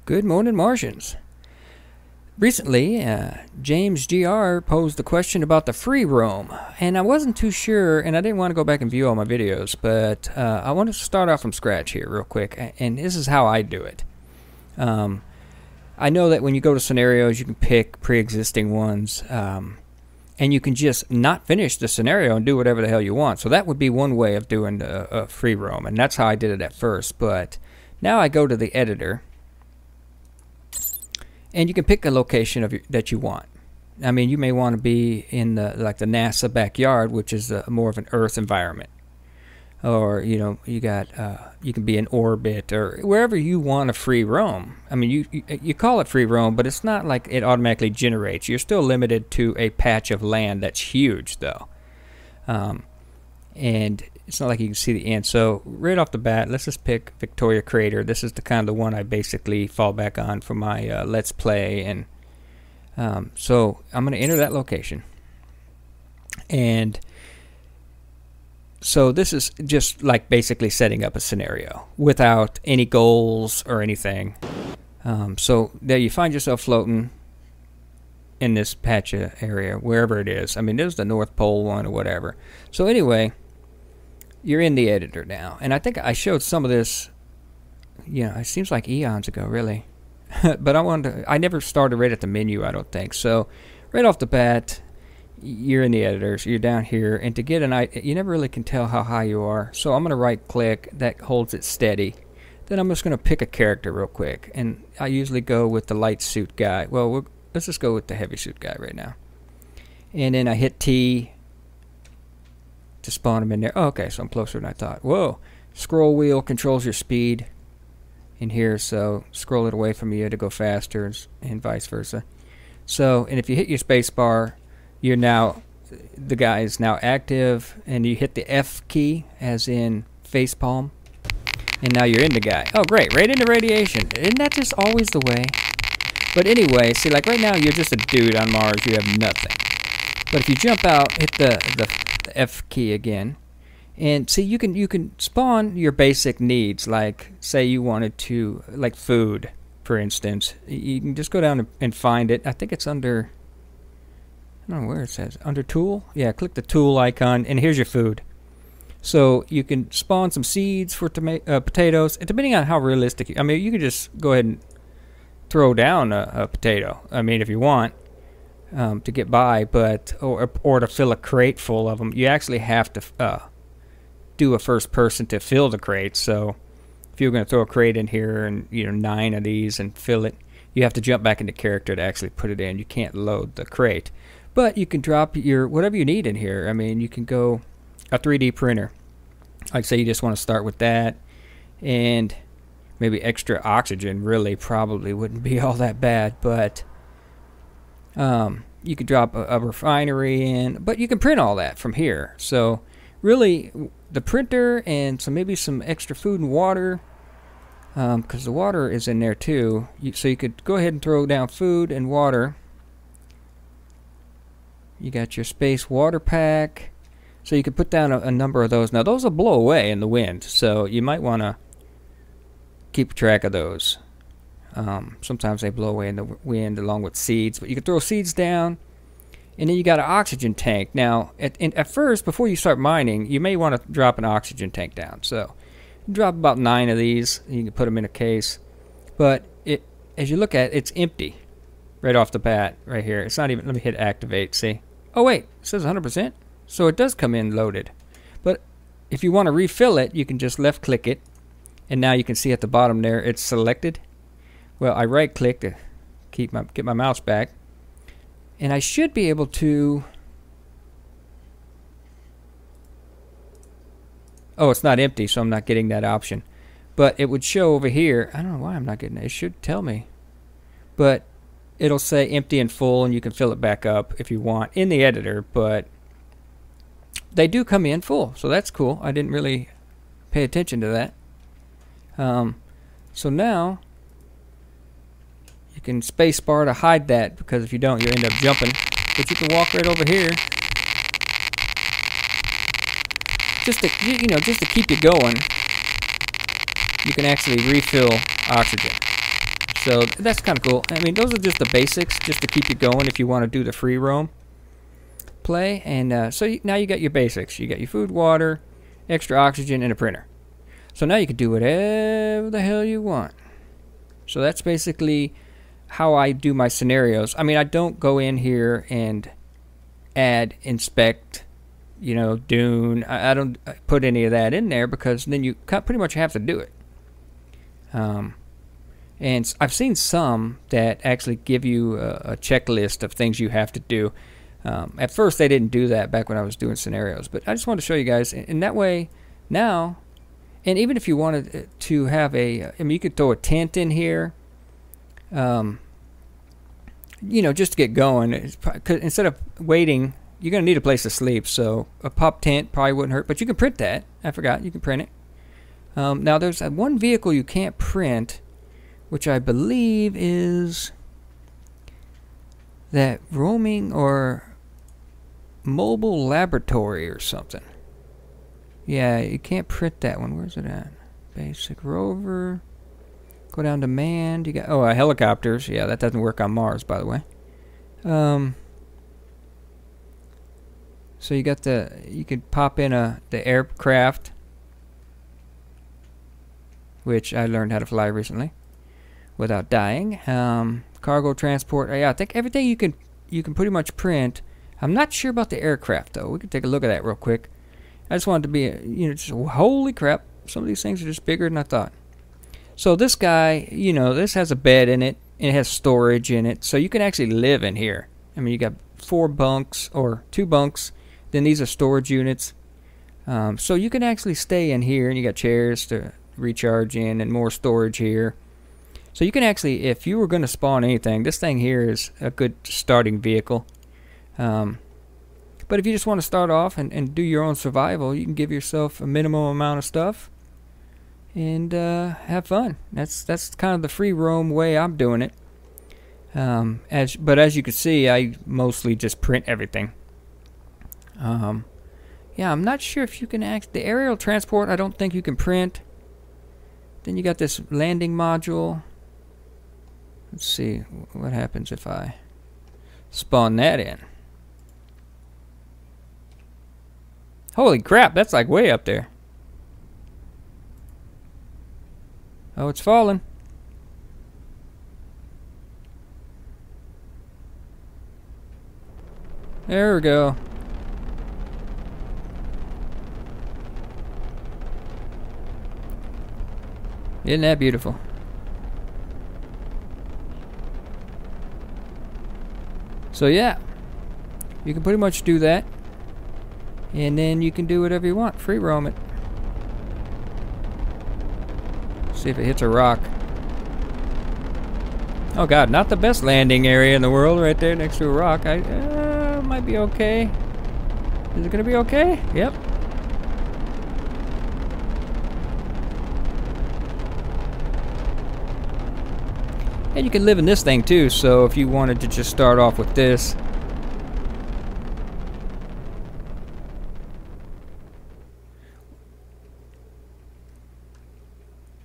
Good morning, Martians. Recently, James GR posed the question about the free roam, and I wasn't too sure, and I didn't want to go back and view all my videos, but I wanted to start off from scratch here real quick, and this is how I do it. I know that when you go to scenarios, you can pick pre-existing ones, and you can just not finish the scenario and do whatever the hell you want. So that would be one way of doing a free roam, and that's how I did it at first. But now I go to the editor, and you can pick a location that you want. I mean, you may want to be in the NASA backyard, which is more of an Earth environment, or you can be in orbit or wherever you want a free roam. I mean, you call it free roam, but it's not like it automatically generates. You're still limited to a patch of land that's huge, though, and it's not like you can see the end. So right off the bat, let's just pick Victoria Crater. This is the kind of one I basically fall back on for my Let's Play. And so I'm going to enter that location. And so this is just like basically setting up a scenario without any goals or anything. So there you find yourself floating in this patch area, wherever it is. I mean, there's the North Pole one or whatever. So anyway, you're in the editor now, and I think I showed some of this, it seems like eons ago, really. But I never started right at the menu, I don't think. So right off the bat, you're in the editor, so you're down here, and to get you never really can tell how high you are. So I'm going to right click, that holds it steady. Then I'm just going to pick a character real quick, and I usually go with the light suit guy. Well, let's just go with the heavy suit guy right now. And then I hit T to spawn him in there. Oh, okay, so I'm closer than I thought. Whoa. Scroll wheel controls your speed in here, so scroll it away from you to go faster and vice versa. So, and if you hit your space bar, the guy is now active, and you hit the F key as in facepalm, and now you're in the guy. Oh, great, right into radiation. Isn't that just always the way? But anyway, see, like right now you're just a dude on Mars, you have nothing. But if you jump out, hit the F key again, and see, you can spawn your basic needs. Like, say you wanted to, like food, for instance, you can just go down and find it. I think it's under, I don't know where it says, under tool. Yeah, click the tool icon, and here's your food. So you can spawn some seeds for potatoes, and depending on how realistic. I mean, you can just go ahead and throw down a potato. I mean, if you want. To get by, but or to fill a crate full of them, you actually have to do a first person to fill the crate. So if you're going to throw a crate in here and 9 of these and fill it, you have to jump back into character to actually put it in. You can't load the crate, but you can drop your whatever you need in here. I mean, you can go a 3D printer. Like, say you just want to start with that, and maybe extra oxygen really probably wouldn't be all that bad, but you could drop a refinery in, but you can print all that from here. So really, the printer and maybe some extra food and water, because the water is in there too. So you could go ahead and throw down food and water. You got your space water pack, so you could put down a number of those. Now those will blow away in the wind, so you might want to keep track of those. Sometimes they blow away in the wind along with seeds, but you can throw seeds down, and then you got an oxygen tank. Now, at first, before you start mining, you may want to drop an oxygen tank down. So, drop about 9 of these. You can put them in a case, but as you look at it, it's empty right off the bat right here. It's not even. Let me hit activate. See? Oh wait, it says 100%. So it does come in loaded. But if you want to refill it, you can just left click it, and now you can see at the bottom there it's selected. Well, I right click to get my mouse back, and I should be able to. Oh, it's not empty, so I'm not getting that option. But it would show over here. I don't know why I'm not getting it. It should tell me, but it'll say empty and full, and you can fill it back up if you want in the editor. But they do come in full, so that's cool. I didn't really pay attention to that. So now you can space bar to hide that, because if you don't, you end up jumping. But you can walk right over here, just to just to keep you going. You can actually refill oxygen. So that's kind of cool. I mean, those are just the basics, just to keep you going if you want to do the free roam play. And so now you got your basics. You got your food, water, extra oxygen, and a printer. So now you can do whatever the hell you want. So that's basically how I do my scenarios. I mean, I don't go in here and add, inspect, you know, Dune. I don't put any of that in there because then you pretty much have to do it. And I've seen some that actually give you a checklist of things you have to do. At first, they didn't do that back when I was doing scenarios, but I just wanted to show you guys. And that way, now, and even if you wanted to have I mean, you could throw a tent in here, you know, just to get going. Instead of waiting, you're going to need a place to sleep, so a pop tent probably wouldn't hurt, but you can print that. I forgot, you can print it. Now, there's one vehicle you can't print, which I believe is that roaming or mobile laboratory or something. Yeah, you can't print that one. Where's it at? Basic rover. Go down to manned. You got helicopters. Yeah, that doesn't work on Mars, by the way. So you got you could pop in the aircraft, which I learned how to fly recently without dying. Cargo transport. Yeah, I think everything you can pretty much print. I'm not sure about the aircraft though. We can take a look at that real quick. I just wanted to be, you know, just holy crap. Some of these things are just bigger than I thought. So this guy, you know, this has a bed in it. And it has storage in it, so you can actually live in here. I mean, you got 4 bunks or 2 bunks. Then these are storage units. So you can actually stay in here, and you got chairs to recharge in, and more storage here. So you can actually, if you were going to spawn anything, this thing here is a good starting vehicle. But if you just want to start off and do your own survival, you can give yourself a minimum amount of stuff and have fun. That's kind of the free roam way I'm doing it. But as you can see, I mostly just print everything. Yeah, I'm not sure if you can the aerial transport. I don't think you can print. Then you got this landing module. Let's see what happens if I spawn that in. Holy crap, that's like way up there. Oh, it's falling. There we go. Isn't that beautiful? So yeah, you can pretty much do that. And then you can do whatever you want. Free roam it. See if it hits a rock. Oh god, not the best landing area in the world right there next to a rock. Might be okay. Is it gonna be okay? Yep. And you can live in this thing too, so if you wanted to just start off with this.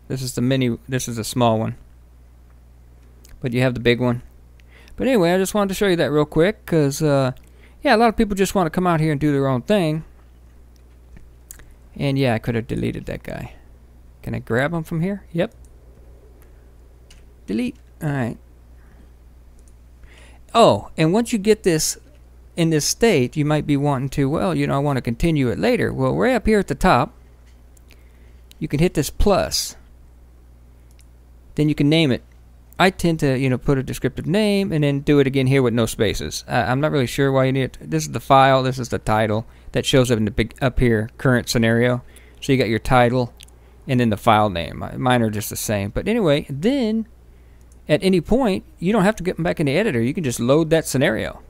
This is the mini, this is a small one. But you have the big one. But anyway, I just wanted to show you that real quick, because, yeah, a lot of people just want to come out here and do their own thing. And yeah, I could have deleted that guy. Can I grab him from here? Yep. Delete. Alright. Oh, and once you get this in this state, you might be wanting to, well, you know, I want to continue it later. Well, right up here at the top, you can hit this plus. Then you can name it. I tend to, you know, put a descriptive name and then do it again here with no spaces. I'm not really sure why you need it. This is the file. This is the title that shows up in the big up here current scenario. So you got your title and then the file name. Mine are just the same. But anyway, then at any point you don't have to get back in the editor. You can just load that scenario.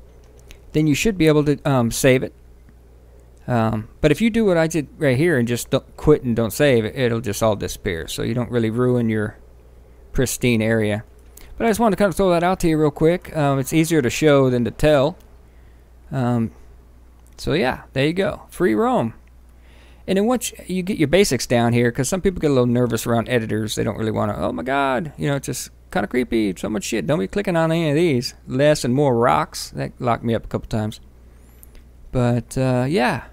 Then you should be able to save it. But if you do what I did right here and just don't quit and don't save, it'll just all disappear. So you don't really ruin your pristine area. But I just wanted to kind of throw that out to you real quick. It's easier to show than to tell. So yeah, there you go. Free roam. And then once you get your basics down here, because some people get a little nervous around editors. They don't really want to, oh my god, you know, just kind of creepy. So much shit. Don't be clicking on any of these. Less and more rocks. That locked me up a couple times. But, yeah.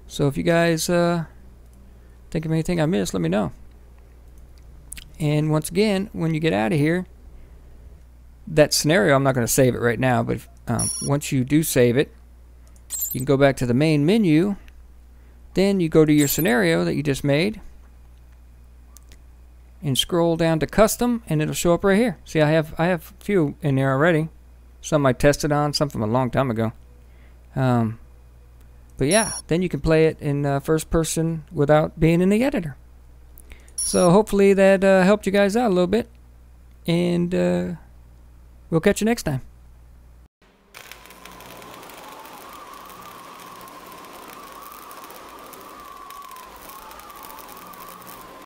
So if you guys think of anything I missed, let me know. And once again, when you get out of here, that scenario, I'm not going to save it right now, but once you do save it, you can go back to the main menu. Then you go to your scenario that you just made and scroll down to custom, and it'll show up right here. See, I have a few in there already. Some I tested on, some from a long time ago. But yeah, then you can play it in first person without being in the editor. So hopefully that helped you guys out a little bit, and we'll catch you next time.